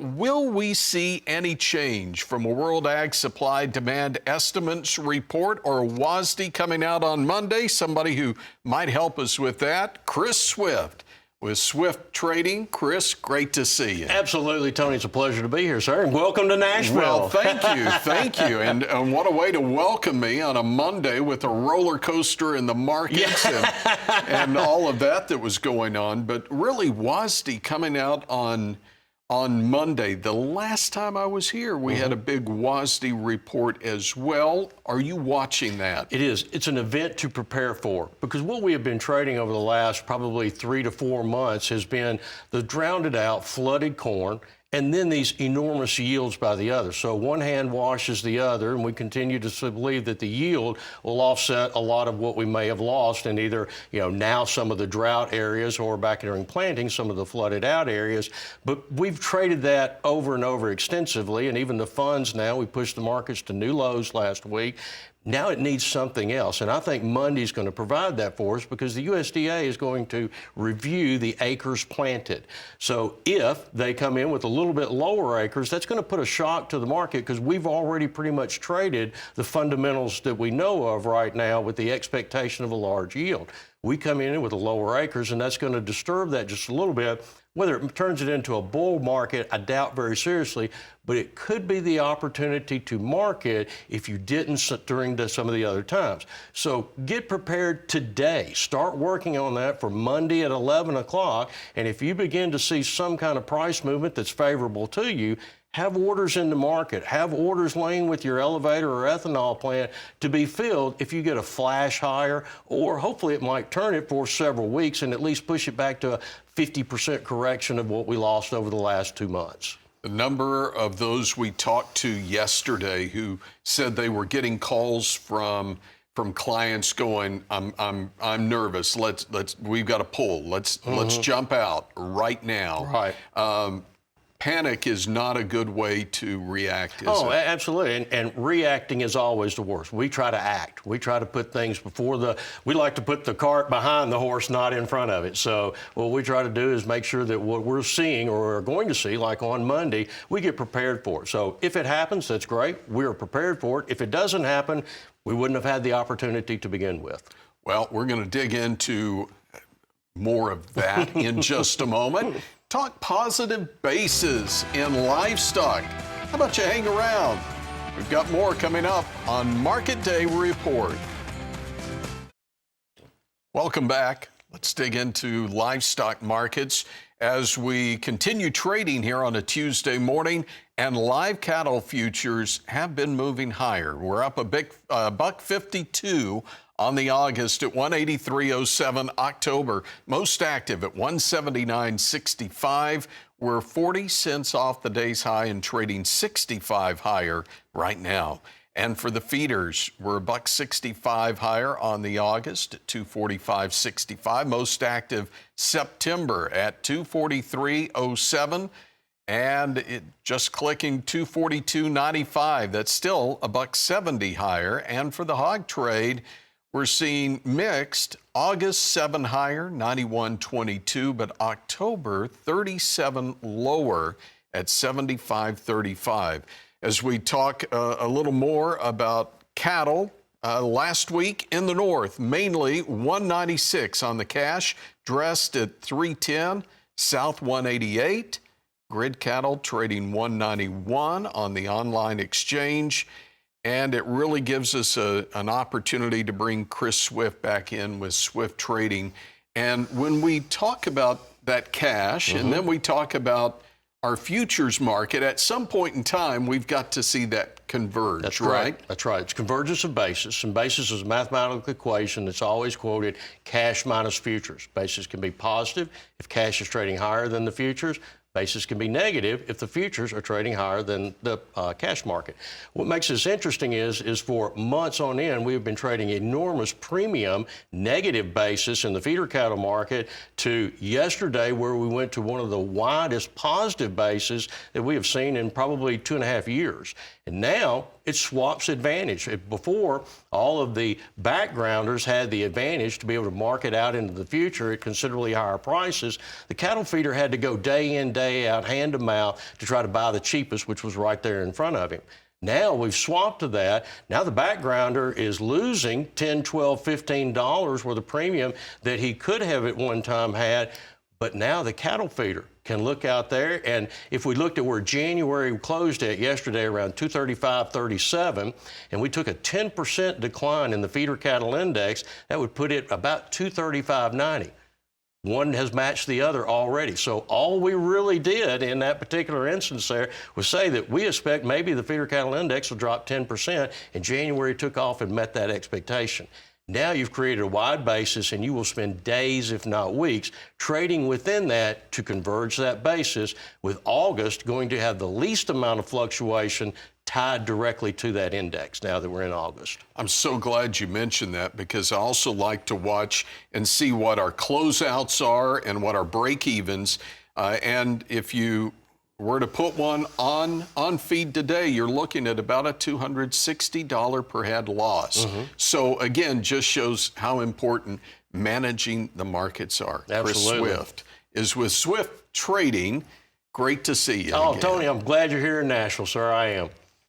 will we see any change from a World Ag Supply Demand Estimates report or WASDE coming out on Monday? Somebody who might help us with that, Chris Swift with Swift Trading. Chris, great to see you. Absolutely, Tony. It's a pleasure to be here, sir. And welcome to Nashville. Well, thank you. Thank you. And what a way to welcome me on a Monday with a roller coaster in the markets and all of that was going on. But really, WASDE coming out on Monday. The last time I was here, we had a big WASDE report as well. Are you watching that? It is. It's an event to prepare for, because what we have been trading over the last probably 3 to 4 months has been the drowned out, flooded corn, and then these enormous yields by the other. So one hand washes the other, and we continue to believe that the yield will offset a lot of what we may have lost in either, now some of the drought areas or back during planting, some of the flooded out areas. But we've traded that over and over extensively, and even the funds now, we pushed the markets to new lows last week. Now it needs something else, and I think Monday's going to provide that for us, because the USDA is going to review the acres planted. So if they come in with a little bit lower acres, that's going to put a shock to the market, because we've already pretty much traded the fundamentals that we know of right now with the expectation of a large yield. We come in with a lower acres, and that's going to disturb that just a little bit. Whether it turns it into a bull market, I doubt very seriously, but it could be the opportunity to market if you didn't during some of the other times. So get prepared today. Start working on that for Monday at 11 o'clock. And if you begin to see some kind of price movement that's favorable to you, have orders in the market, have orders laying with your elevator or ethanol plant to be filled if you get a flash higher, or hopefully it might turn it for several weeks and at least push it back to a 50% correction of what we lost over the last 2 months. The number of those we talked to yesterday who said they were getting calls from clients going, I'm nervous. We've got to pull. Let's jump out right now. Right. Panic is not a good way to react, is it? Oh, absolutely. And reacting is always the worst. We try to act. We try to put things we like to put the cart behind the horse, not in front of it. So what we try to do is make sure that what we're seeing or are going to see, like on Monday, we get prepared for it. So if it happens, that's great. We're prepared for it. If it doesn't happen, we wouldn't have had the opportunity to begin with. Well, we're going to dig into more of that in just a moment. Talk positive bases in livestock. How about you hang around? We've got more coming up on Market Day Report. Welcome back. Let's dig into livestock markets as we continue trading here on a Tuesday morning, and live cattle futures have been moving higher. We're up a big $1.52 on the August at 183.07. October most active at 179.65. We're 40 cents off the day's high and trading 65 higher right now. And for the feeders, we're $1.65 higher on the August at 245.65. Most active September at 243.07. And it just clicking 242.95. That's still $1.70 higher. And for the hog trade, we're seeing mixed. August 7 higher, 91.22, but October 37 lower at 75.35. As we talk a little more about cattle, last week in the north, mainly 196 on the cash, dressed at 310, south 188. Grid cattle trading 191 on the online exchange. And it really gives us an opportunity to bring Chris Swift back in with Swift Trading. And when we talk about that cash, and then we talk about our futures market, at some point in time, we've got to see that converge. That's right. That's right. It's convergence of basis, and basis is a mathematical equation that's always quoted cash minus futures. Basis can be positive if cash is trading higher than the futures. Basis can be negative if the futures are trading higher than the cash market. What makes this interesting is for months on end, we have been trading enormous premium negative basis in the feeder cattle market to yesterday, where we went to one of the widest positive bases that we have seen in probably 2.5 years. And now it swaps advantage. Before, all of the backgrounders had the advantage to be able to market out into the future at considerably higher prices. The cattle feeder had to go day in, day day out, hand to mouth, to try to buy the cheapest, which was right there in front of him. Now we've swapped to that. Now the backgrounder is losing $10, $12, $15 worth of premium that he could have at one time had. But now the cattle feeder can look out there, and if we looked at where January closed at yesterday, around 235.37, and we took a 10% decline in the feeder cattle index, that would put it about 235.90. One has matched the other already. So all we really did in that particular instance there was say that we expect maybe the feeder cattle index will drop 10%, and January took off and met that expectation. Now you've created a wide basis, and you will spend days, if not weeks, trading within that to converge that basis, with August going to have the least amount of fluctuation tied directly to that index now that we're in August. I'm so glad you mentioned that, because I also like to watch and see what our closeouts are and what our break-evens. And if you were to put one on feed today, you're looking at about a $260 per head loss. So again, just shows how important managing the markets are. Absolutely. Chris Swift is with Swift Trading. Great to see you Oh, again. Tony, I'm glad you're here in Nashville, sir. I am.